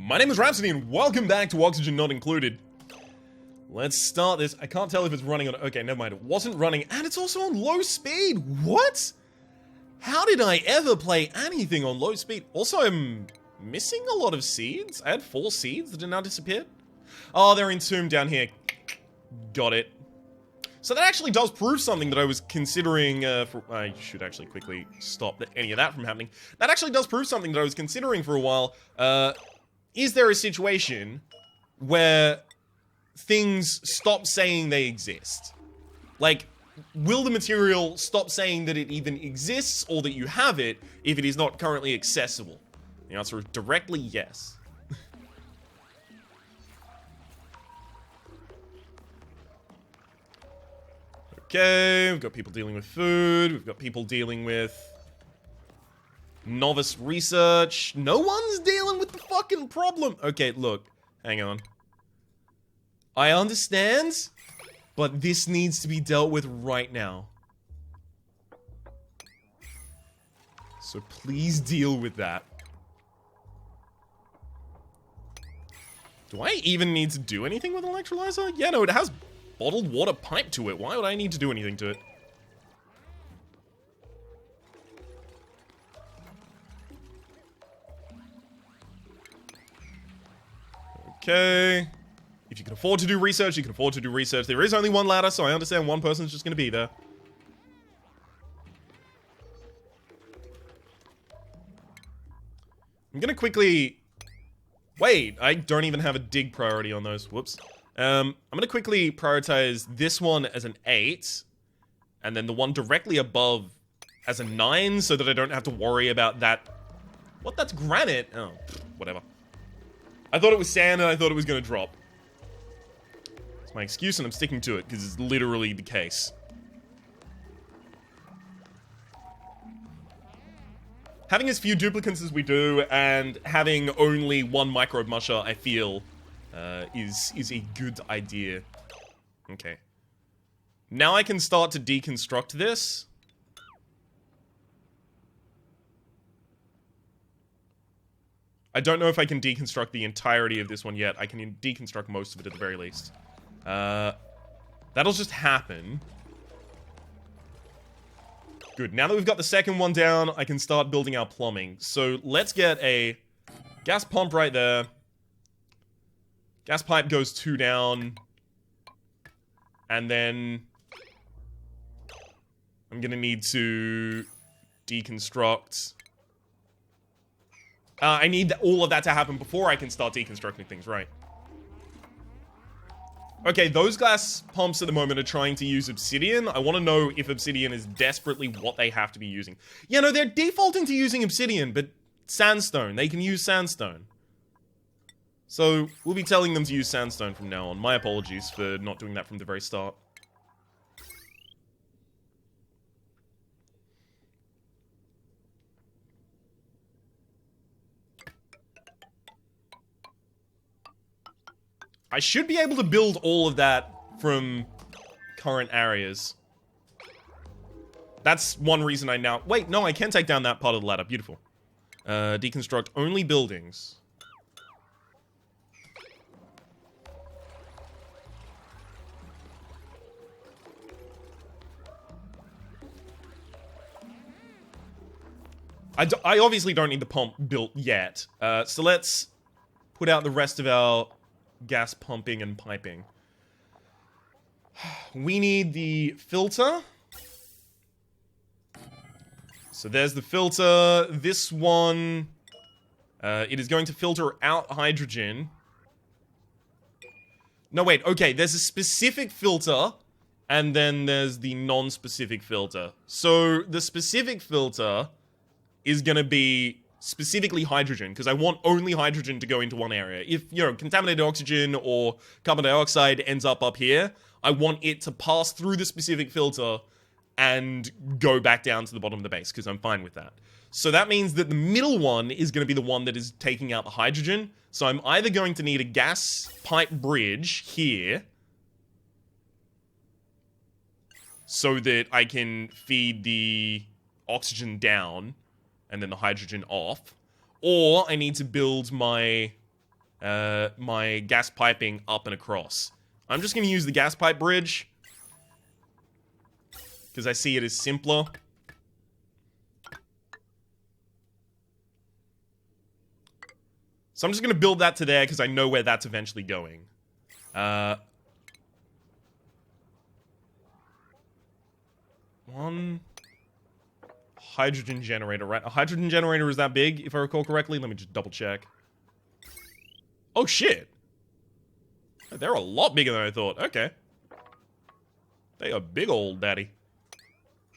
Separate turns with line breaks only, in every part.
My name is Rhapsody and welcome back to Oxygen Not Included. Let's start this. I can't tell if it's running on... Okay, never mind. It wasn't running and it's also on low speed. What? How did I ever play anything on low speed? Also, I'm missing a lot of seeds. I had 4 seeds that have now disappeared. Oh, they're entombed down here. Got it. So that actually does prove something that I was considering I should actually quickly stop any of that from happening. That actually does prove something that I was considering for a while. Is there a situation where things stop saying they exist? Like, will the material stop saying that it even exists or that you have it if it is not currently accessible? The answer is directly yes. Okay, we've got people dealing with food, we've got people dealing with novice research. No one's dealing with the fucking problem. Okay, look, hang on. I understand, but this needs to be dealt with right now. So please deal with that. Do I even need to do anything with electrolyzer? Yeah, no, it has bottled water pipe to it. Why would I need to do anything to it? Okay. If you can afford to do research, you can afford to do research. There is only one ladder, so I understand one person's just going to be there. I'm going to quickly... Wait, I don't even have a dig priority on those. Whoops. I'm going to quickly prioritize this one as an 8, and then the one directly above as a 9, so that I don't have to worry about that. What? That's granite? Oh, whatever. I thought it was sand, and I thought it was going to drop. It's my excuse, and I'm sticking to it, because it's literally the case. Having as few duplicates as we do, and having only one microbe musher, I feel... is a good idea. Okay. Now I can start to deconstruct this. I don't know if I can deconstruct the entirety of this one yet. I can deconstruct most of it at the very least. That'll just happen. Good. Now that we've got the second one down, I can start building our plumbing. So let's get a gas pump right there. Gas pipe goes 2 down. And then I'm gonna need to deconstruct. I need all of that to happen before I can start deconstructing things, right? Okay, those gas pumps at the moment are trying to use obsidian. I want to know if obsidian is desperately what they have to be using. Yeah, no, they're defaulting to using obsidian, but sandstone. They can use sandstone. So, we'll be telling them to use sandstone from now on. My apologies for not doing that from the very start. I should be able to build all of that from current areas. That's one reason I now... Wait, no, I can take down that part of the ladder. Beautiful. Deconstruct only buildings. I obviously don't need the pump built yet. So let's put out the rest of our gas pumping and piping. We need the filter. So there's the filter. This one, it is going to filter out hydrogen. No, wait. Okay, there's a specific filter, and then there's the non-specific filter. So the specific filter is gonna be specifically hydrogen, because I want only hydrogen to go into one area. If, you know, contaminated oxygen or carbon dioxide ends up here, I want it to pass through the specific filter and go back down to the bottom of the base, because I'm fine with that. So that means that the middle one is going to be the one that is taking out the hydrogen. So I'm either going to need a gas pipe bridge here, so that I can feed the oxygen down, and then the hydrogen off. Or I need to build my my gas piping up and across. I'm just going to use the gas pipe bridge because I see it as simpler. So I'm just going to build that to there because I know where that's eventually going. One hydrogen generator, right? A hydrogen generator is that big, if I recall correctly. Let me just double check. Oh, shit. They're a lot bigger than I thought. Okay. They are big old daddy.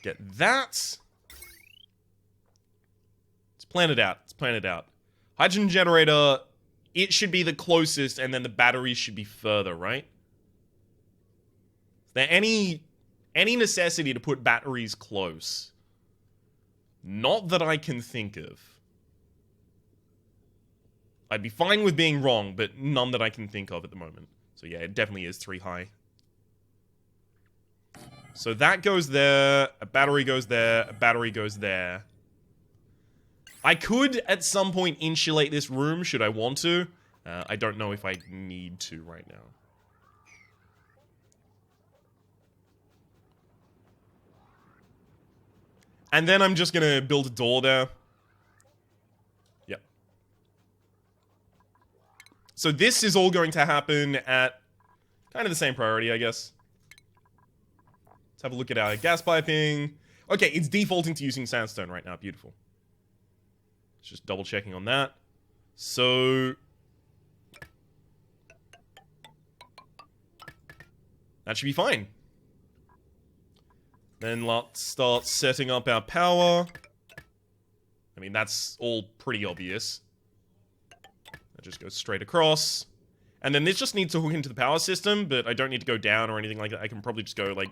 Get that. Let's plan it out. Let's plan it out. Hydrogen generator, it should be the closest, and then the batteries should be further, right? Is there any necessity to put batteries close? Not that I can think of. I'd be fine with being wrong, but none that I can think of at the moment. So yeah, it definitely is 3 high. So that goes there, a battery goes there, a battery goes there. I could, at some point, insulate this room, should I want to. I don't know if I need to right now. And then I'm just gonna build a door there. Yep. So this is all going to happen at kind of the same priority, I guess. Let's have a look at our gas piping. Okay, it's defaulting to using sandstone right now. Beautiful. Just double checking on that. So that should be fine. Then let's start setting up our power. I mean, that's all pretty obvious. That just goes straight across. And then this just needs to hook into the power system, but I don't need to go down or anything like that. I can probably just go like,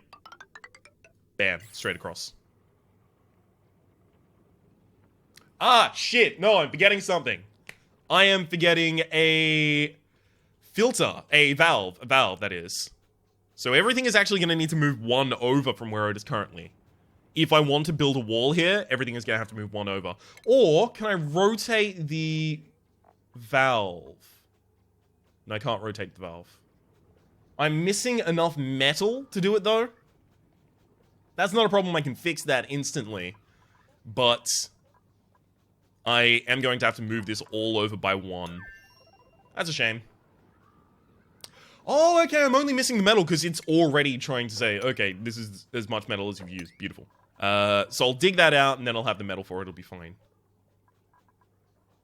bam, straight across. Ah, shit. No, I'm forgetting something. I am forgetting a filter. A valve, that is. So everything is actually going to need to move 1 over from where it is currently. If I want to build a wall here, everything is going to have to move 1 over. Or, can I rotate the valve? No, I can't rotate the valve. I'm missing enough metal to do it, though. That's not a problem. I can fix that instantly. But I am going to have to move this all over by 1. That's a shame. Oh, okay, I'm only missing the metal because it's already trying to say, okay, this is as much metal as you've used. Beautiful. So I'll dig that out, and then I'll have the metal for it. It'll be fine.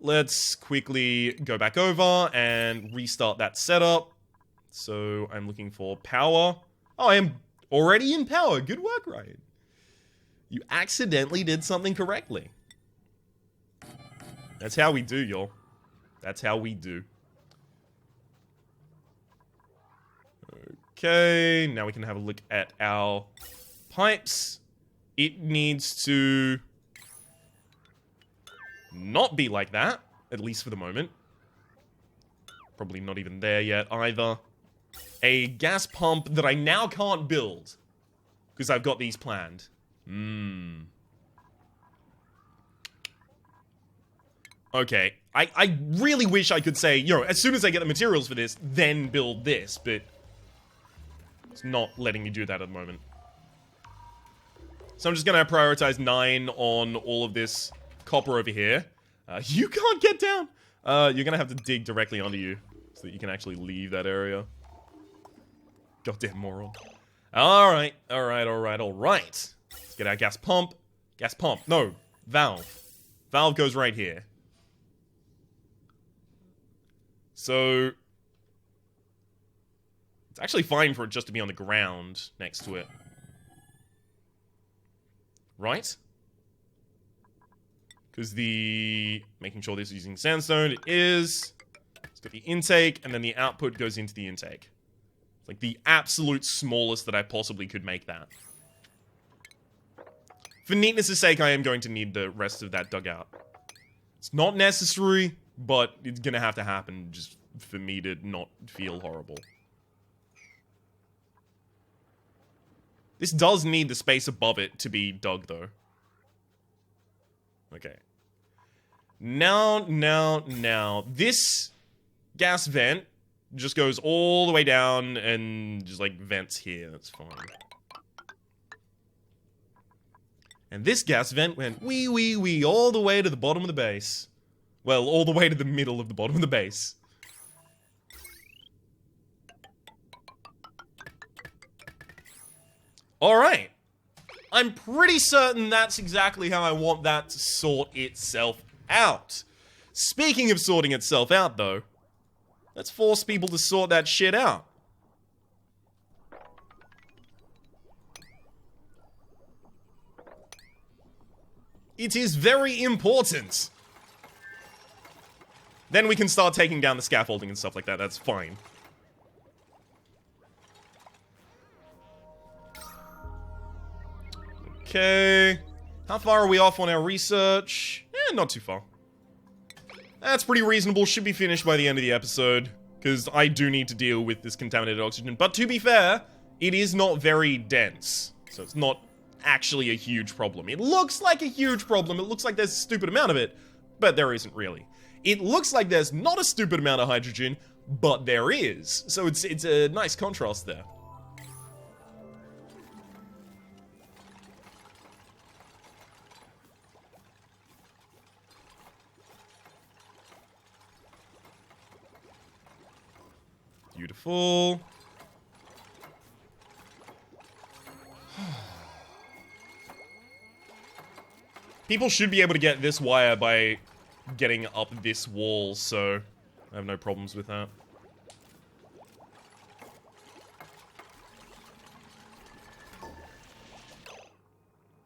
Let's quickly go back over and restart that setup. So I'm looking for power. Oh, I am already in power. Good work, Ryan. You accidentally did something correctly. That's how we do, y'all. That's how we do. Okay, now we can have a look at our pipes. It needs to not be like that, at least for the moment. Probably not even there yet either. A gas pump that I now can't build because I've got these planned. Okay, I really wish I could say, as soon as I get the materials for this, then build this, but it's not letting me do that at the moment. So I'm just gonna prioritize 9 on all of this copper over here. You can't get down! You're gonna have to dig directly under you so that you can actually leave that area. Goddamn moron. Alright. Let's get our gas pump. Gas pump. No, valve. Valve goes right here. So it's actually fine for it just to be on the ground next to it. Right? Because making sure this is using sandstone, it is. It's got the intake, and then the output goes into the intake. It's like the absolute smallest that I possibly could make that. For neatness' sake, I am going to need the rest of that dug out. It's not necessary, but it's gonna have to happen just for me to not feel horrible. This does need the space above it to be dug, though. Okay. Now, this gas vent just goes all the way down and just, like, vents here. That's fine. And this gas vent went wee all the way to the bottom of the base. Well, all the way to the middle of the bottom of the base. Alright. I'm pretty certain that's exactly how I want that to sort itself out. Speaking of sorting itself out, though, let's force people to sort that shit out. It is very important. Then we can start taking down the scaffolding and stuff like that. That's fine. Okay. How far are we off on our research? Not too far. That's pretty reasonable. Should be finished by the end of the episode. Because I do need to deal with this contaminated oxygen. But to be fair, it is not very dense. So it's not actually a huge problem. It looks like a huge problem. It looks like there's a stupid amount of it. But there isn't really. It looks like there's not a stupid amount of hydrogen. But there is. So it's a nice contrast there. Beautiful. People should be able to get this wire by getting up this wall, so I have no problems with that.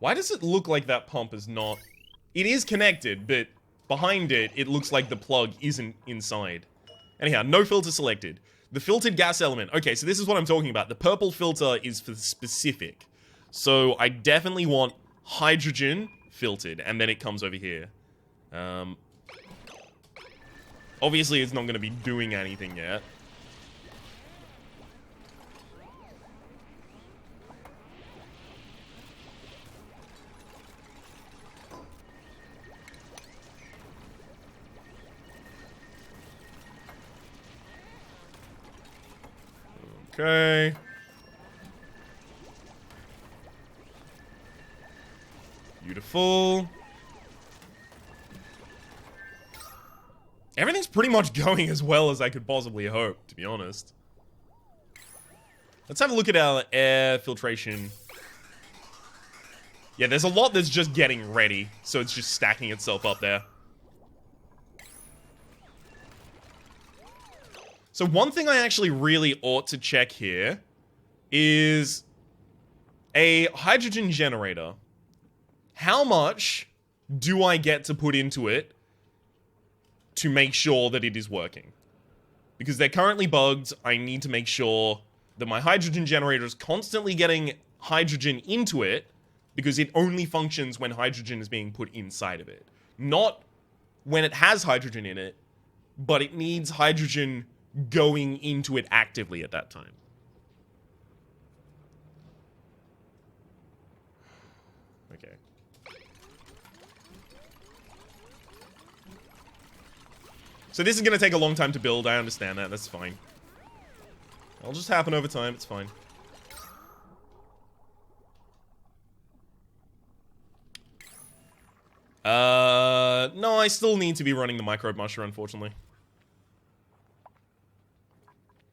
Why does it look like that pump is not... It is connected, but behind it, it looks like the plug isn't inside. Anyhow, no filter selected. The filtered gas element. Okay, so this is what I'm talking about. The purple filter is for specific. So I definitely want hydrogen filtered, and then it comes over here. Obviously, it's not going to be doing anything yet. Okay. Beautiful. Everything's pretty much going as well as I could possibly hope, to be honest. Let's have a look at our air filtration. Yeah, there's a lot that's just getting ready, so it's just stacking itself up there. So one thing I actually really ought to check here is a hydrogen generator. How much do I get to put into it to make sure that it is working? Because they're currently bugged. I need to make sure that my hydrogen generator is constantly getting hydrogen into it, because it only functions when hydrogen is being put inside of it. Not when it has hydrogen in it, but it needs hydrogen going into it actively at that time. Okay. So this is going to take a long time to build. I understand that. That's fine. It'll just happen over time. It's fine. No, I still need to be running the microbe musher, unfortunately.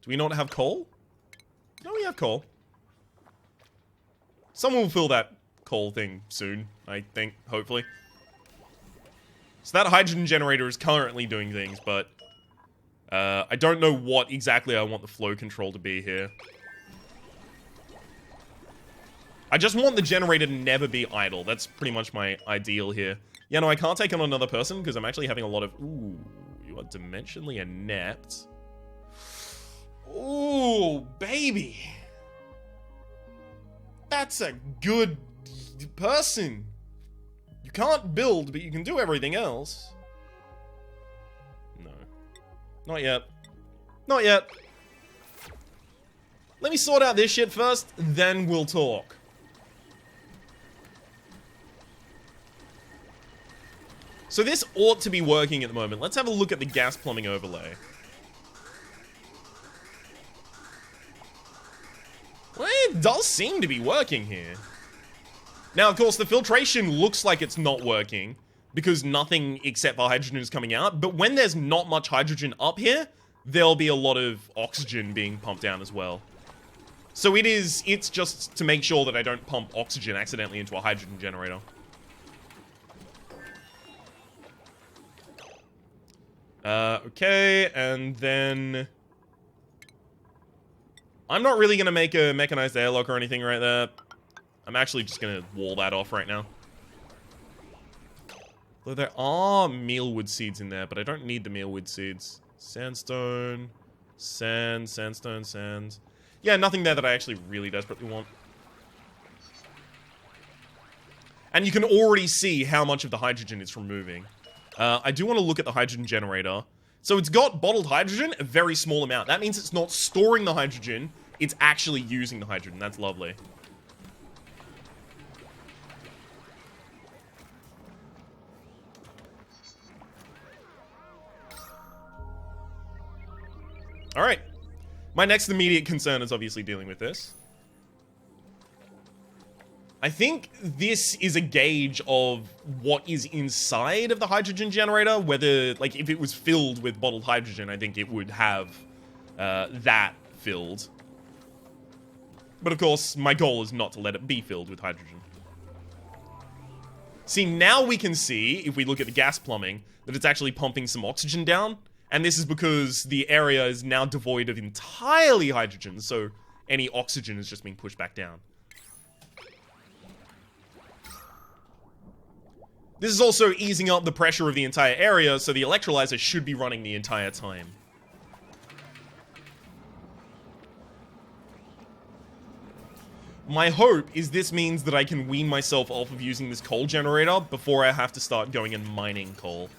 Do we not have coal? No, we have coal. Someone will fill that coal thing soon, I think, hopefully. So that hydrogen generator is currently doing things, but I don't know what exactly I want the flow control to be here. I just want the generator to never be idle. That's pretty much my ideal here. Yeah, no, I can't take on another person because I'm actually having a lot of... Ooh, you are dimensionally inept. Ooh, baby. That's a good person. You can't build, but you can do everything else. No. Not yet. Not yet. Let me sort out this shit first, then we'll talk. So this ought to be working at the moment. Let's have a look at the gas plumbing overlay. Well, it does seem to be working here. Now, of course, the filtration looks like it's not working because nothing except for hydrogen is coming out. But when there's not much hydrogen up here, there'll be a lot of oxygen being pumped down as well. So it's just to make sure that I don't pump oxygen accidentally into a hydrogen generator. Okay, and then... I'm not really going to make a mechanized airlock or anything right there. I'm actually just going to wall that off right now. Though there are mealwood seeds in there, but I don't need the mealwood seeds. Sandstone, sand, sandstone, sand. Yeah, nothing there that I actually really desperately want. And you can already see how much of the hydrogen it's removing. I do want to look at the hydrogen generator. So it's got bottled hydrogen, a very small amount. That means it's not storing the hydrogen, it's actually using the hydrogen. That's lovely. Alright. My next immediate concern is obviously dealing with this. I think this is a gauge of what is inside of the hydrogen generator, whether, like, if it was filled with bottled hydrogen, I think it would have that filled. But of course, my goal is not to let it be filled with hydrogen. See, now we can see, if we look at the gas plumbing, that it's actually pumping some oxygen down. And this is because the area is now devoid of entirely hydrogen, so any oxygen is just being pushed back down. This is also easing up the pressure of the entire area, so the electrolyzer should be running the entire time. My hope is this means that I can wean myself off of using this coal generator before I have to start going and mining coal.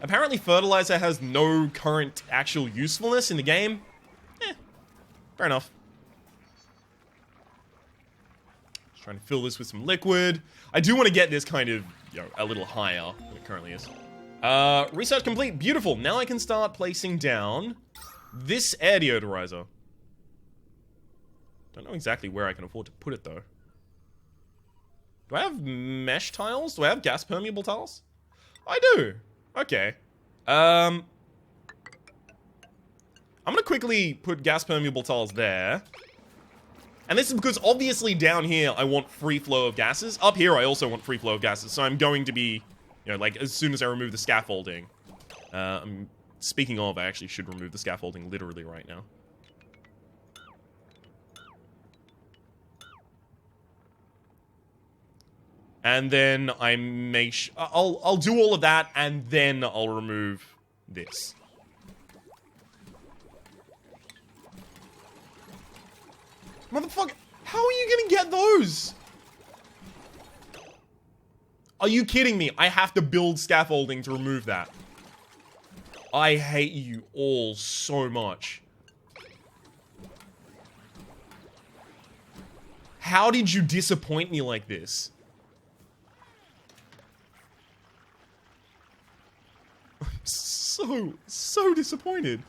Apparently fertilizer has no current actual usefulness in the game. Fair enough. Just trying to fill this with some liquid. I do want to get this kind of, you know, a little higher than it currently is. Research complete. Beautiful. Now I can start placing down this air deodorizer. Don't know exactly where I can afford to put it, though. Do I have mesh tiles? Do I have gas permeable tiles? I do. Okay. I'm gonna quickly put gas permeable tiles there. And this is because obviously down here I want free flow of gases. Up here I also want free flow of gases. So I'm going to be, you know, like as soon as I remove the scaffolding. Speaking of, I actually should remove the scaffolding literally right now. And then I make I'll do all of that, and then I'll remove this. Motherfucker, how are you gonna get those? Are you kidding me? I have to build scaffolding to remove that. I hate you all so much. How did you disappoint me like this? So disappointed.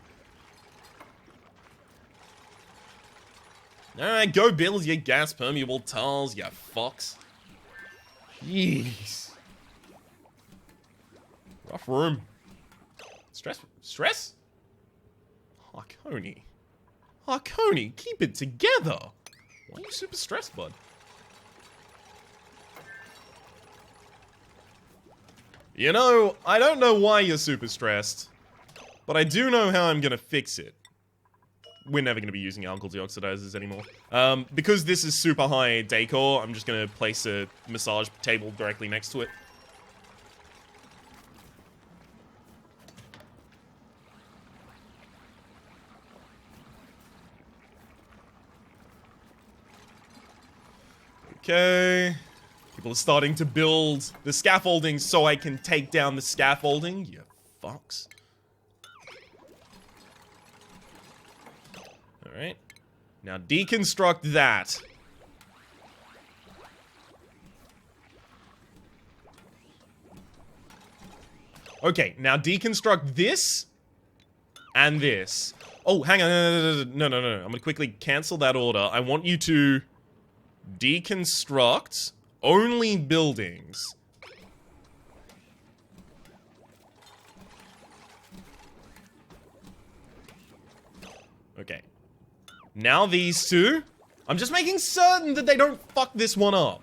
Alright, go build your gas permeable tiles, you fucks. Jeez. Rough room. Stress? Harkoni. Harkoni, keep it together. Why are you super stressed, bud? You know, I don't know why you're super stressed, but I do know how I'm gonna fix it. We're never gonna be using alkyl deoxidizers anymore. Because this is super high decor, I'm just gonna place a massage table directly next to it. Okay. People are starting to build the scaffolding so I can take down the scaffolding. You fucks. Alright. Now deconstruct that. Okay, now deconstruct this And this. Oh, hang on. No. I'm going to quickly cancel that order. I want you to deconstruct only buildings. Okay. Now these two. I'm just making certain that they don't fuck this one up.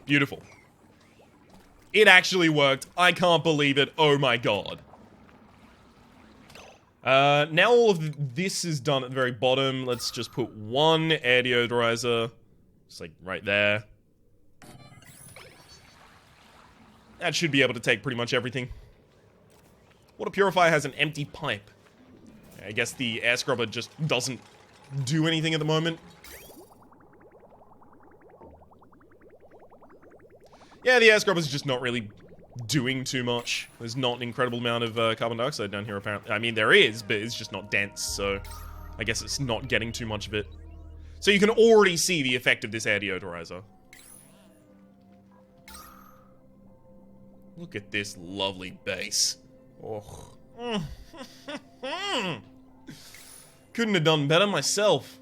Beautiful. It actually worked. I can't believe it. Oh my god. Now all of this is done at the very bottom. Let's just put one air deodorizer. Just like right there. That should be able to take pretty much everything. Water purifier has an empty pipe. I guess the air scrubber just doesn't do anything at the moment. Yeah, the air scrubber's just not really doing too much. There's not an incredible amount of carbon dioxide down here, apparently. I mean, there is, but it's just not dense, so I guess it's not getting too much of it. So you can already see the effect of this air deodorizer. Look at this lovely base. Oh. Couldn't have done better myself.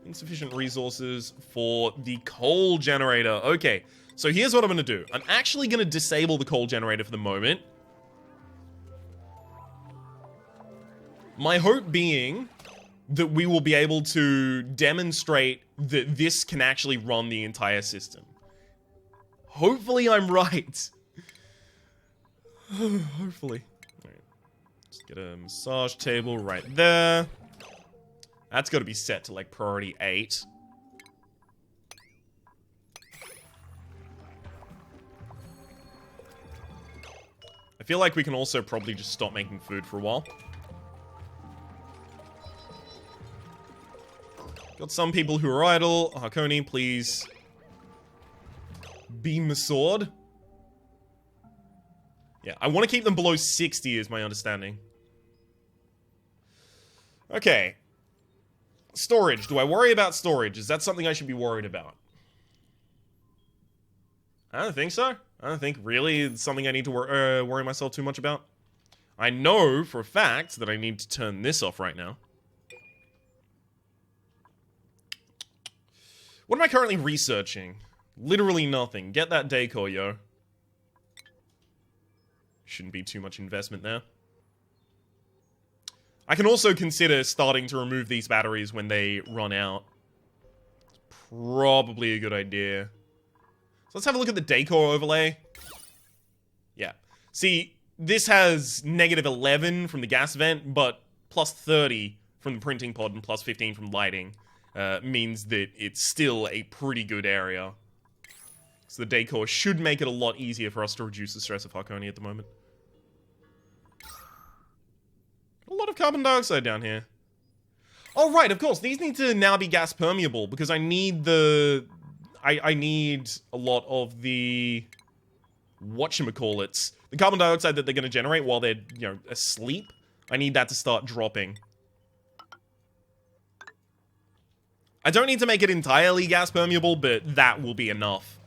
Insufficient resources for the coal generator. Okay, so here's what I'm going to do. I'm actually going to disable the coal generator for the moment. My hope being that we will be able to demonstrate that this can actually run the entire system. Hopefully I'm right. Hopefully. All right. Let's get a massage table right there. That's got to be set to, like, priority 8. I feel like we can also probably just stop making food for a while. Got some people who are idle. Harkoni, please beam the sword. Yeah, I want to keep them below 60 is my understanding. Okay. Storage. Do I worry about storage? Is that something I should be worried about? I don't think so. I don't think really it's something I need to worry myself too much about. I know for a fact that I need to turn this off right now. What am I currently researching? Literally nothing. Get that decor, yo. Shouldn't be too much investment there. I can also consider starting to remove these batteries when they run out. It's probably a good idea. So let's have a look at the decor overlay. Yeah. See, this has -11 from the gas vent, but plus 30 from the printing pod and plus 15 from lighting. Means that it's still a pretty good area. So the decor should make it a lot easier for us to reduce the stress of Harkoni at the moment. A lot of carbon dioxide down here. Oh, right, of course. These need to now be gas permeable because I need the... I need a lot of the... whatchamacallits. The carbon dioxide that they're going to generate while they're, you know, asleep. I need that to start dropping. I don't need to make it entirely gas permeable, but that will be enough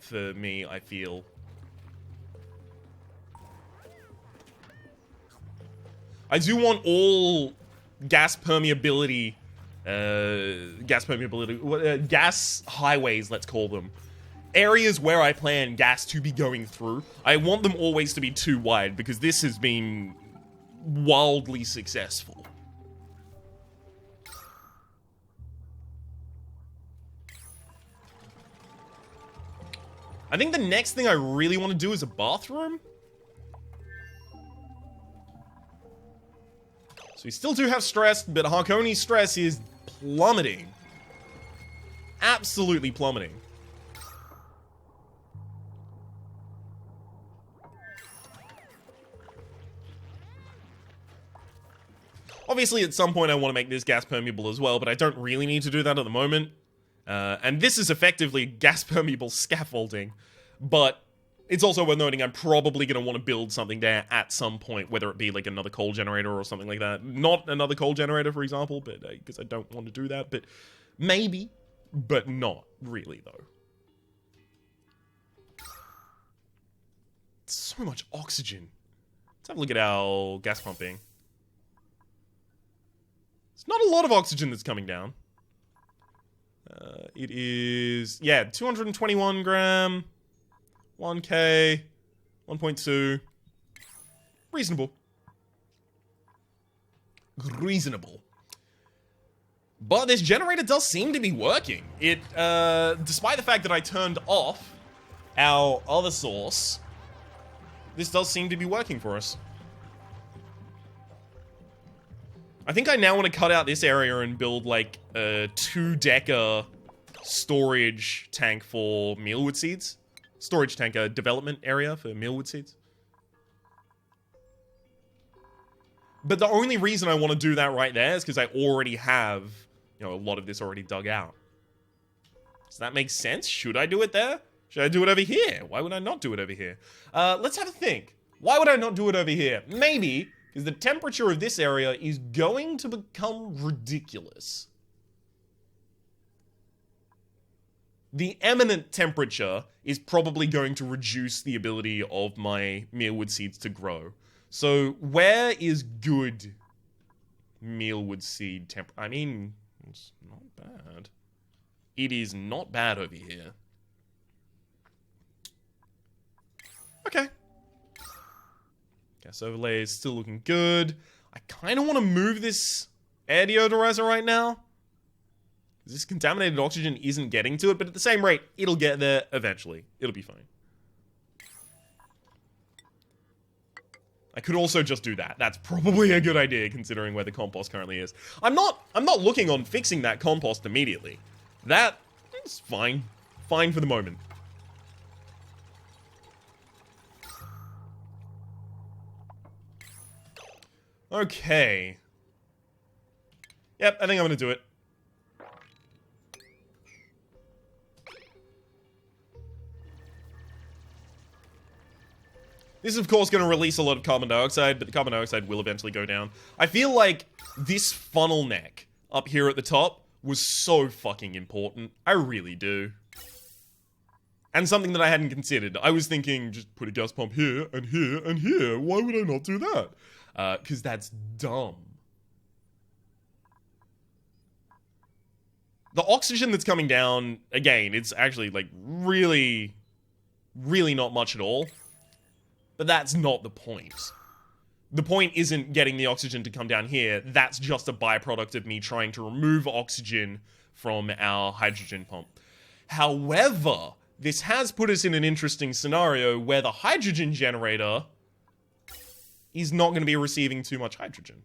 for me, I feel. I do want all gas permeability, gas highways, let's call them. Areas where I plan gas to be going through. I want them always to be too wide, because this has been wildly successful. I think the next thing I really want to do is a bathroom. So we still do have stress, but Harkoni's stress is plummeting. Absolutely plummeting. Obviously, at some point I want to make this gas permeable as well, but I don't really need to do that at the moment. And this is effectively gas permeable scaffolding, but it's also worth noting I'm probably going to want to build something there at some point, whether it be like another coal generator or something like that. Not another coal generator, for example, but because I don't want to do that, but maybe. but not really, though. So much oxygen. Let's have a look at our gas pumping. It's not a lot of oxygen that's coming down. It is, yeah, 221 gram, 1K, 1.2. Reasonable. Reasonable. But this generator does seem to be working. It, despite the fact that I turned off our other source, this does seem to be working for us. I think I now want to cut out this area and build, like, a 2-decker storage tank for mealwood seeds. Storage tank, a development area for mealwood seeds. But the only reason I want to do that right there is because I already have, you know, a lot of this already dug out. Does that make sense? Should I do it there? Should I do it over here? Why would I not do it over here? Let's have a think. Why would I not do it over here? Maybe because the temperature of this area is going to become ridiculous. The eminent temperature is probably going to reduce the ability of my mealwood seeds to grow. So where is good mealwood seed temp? I mean, it's not bad. It is not bad over here. Okay. Gas overlay is still looking good. I kind of want to move this air deodorizer right now. This contaminated oxygen isn't getting to it, but at the same rate, it'll get there eventually. It'll be fine. I could also just do that. That's probably a good idea considering where the compost currently is. I'm not looking on fixing that compost immediately. That is fine. Fine for the moment. Okay. Yep, I think I'm gonna do it. This is, of course, going to release a lot of carbon dioxide, but the carbon dioxide will eventually go down. I feel like this funnel neck up here at the top was so fucking important. I really do. And something that I hadn't considered. I was thinking, just put a gas pump here, and here, and here. Why would I not do that? Because that's dumb. The oxygen that's coming down, again, it's actually, like, really, really not much at all. But that's not the point. The point isn't getting the oxygen to come down here. That's just a byproduct of me trying to remove oxygen from our hydrogen pump. However, this has put us in an interesting scenario where the hydrogen generator is not going to be receiving too much hydrogen.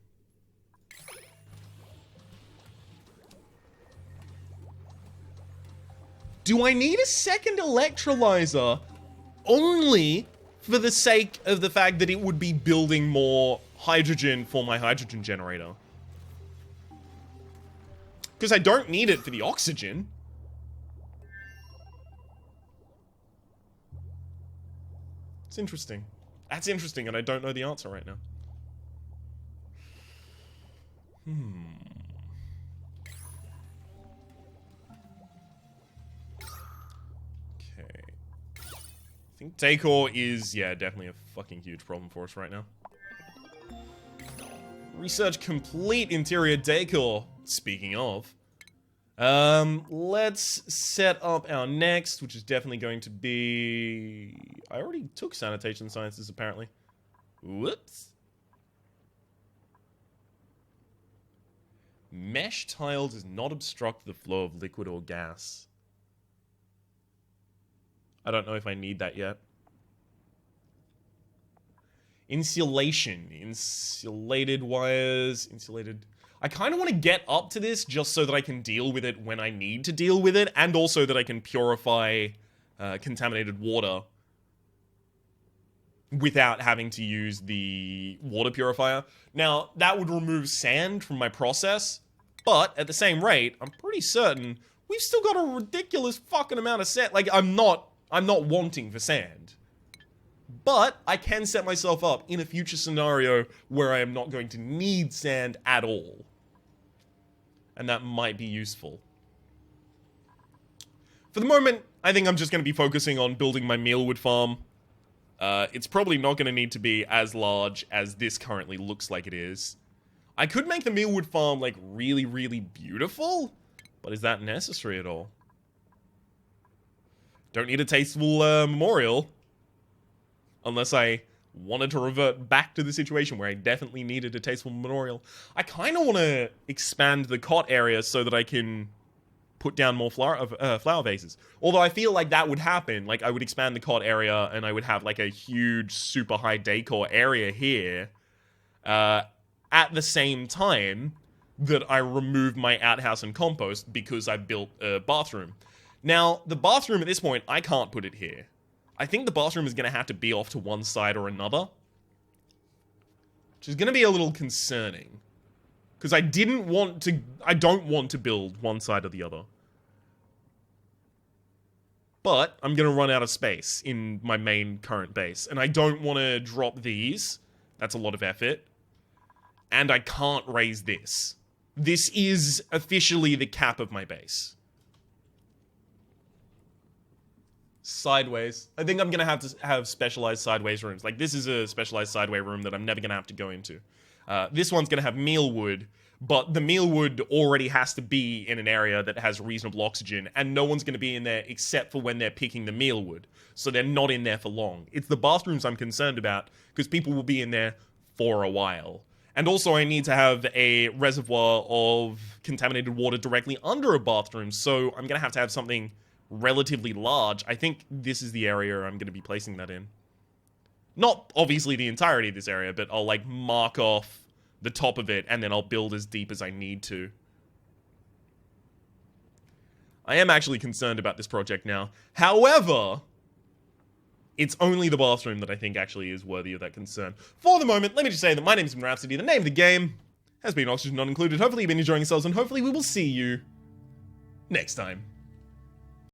Do I need a second electrolyzer only for the sake of the fact that it would be building more hydrogen for my hydrogen generator? Because I don't need it for the oxygen. It's interesting. That's interesting, and I don't know the answer right now. I think decor is, yeah, definitely a fucking huge problem for us right now. Research complete interior decor. Speaking of. Let's set up our next, which is definitely going to be... I already took sanitation sciences, apparently. Whoops. Mesh tile does not obstruct the flow of liquid or gas. I don't know if I need that yet. Insulation. Insulated wires. Insulated... I kind of want to get up to this just so that I can deal with it when I need to deal with it, and also that I can purify contaminated water without having to use the water purifier. Now, that would remove sand from my process, but at the same rate, I'm pretty certain we've still got a ridiculous fucking amount of sand. Like, I'm not wanting for sand. But I can set myself up in a future scenario where I am not going to need sand at all. And that might be useful. For the moment, I think I'm just going to be focusing on building my mealwood farm. It's probably not going to need to be as large as this currently looks like it is. I could make the mealwood farm, like, really, really beautiful, but is that necessary at all? Don't need a tasteful memorial. Unless I wanted to revert back to the situation where I definitely needed a tasteful memorial. I kind of want to expand the cot area so that I can put down more flower vases. Although I feel like that would happen. Like, I would expand the cot area and I would have, like, a huge, super high decor area here. At the same time that I remove my outhouse and compost because I built a bathroom. Now, the bathroom at this point, I can't put it here. I think the bathroom is going to have to be off to one side or another. Which is going to be a little concerning. Because I don't want to build one side or the other. But I'm going to run out of space in my main current base. And I don't want to drop these. That's a lot of effort. And I can't raise this. This is officially the cap of my base. Sideways. I think I'm gonna have to have specialized sideways rooms. Like, this is a specialized sideway room that I'm never gonna have to go into. This one's gonna have mealwood, but the mealwood already has to be in an area that has reasonable oxygen, and no one's gonna be in there except for when they're picking the mealwood. So they're not in there for long. It's the bathrooms I'm concerned about, because people will be in there for a while. And also I need to have a reservoir of contaminated water directly under a bathroom, so I'm gonna have something relatively large. I think this is the area I'm going to be placing that in. Not obviously the entirety of this area, but I'll like mark off the top of it and then I'll build as deep as I need to. I am actually concerned about this project now. However, it's only the bathroom that I think actually is worthy of that concern. For the moment, let me just say that my name's been Rhapsody. The name of the game has been Oxygen Not Included. Hopefully you've been enjoying yourselves and hopefully we will see you next time.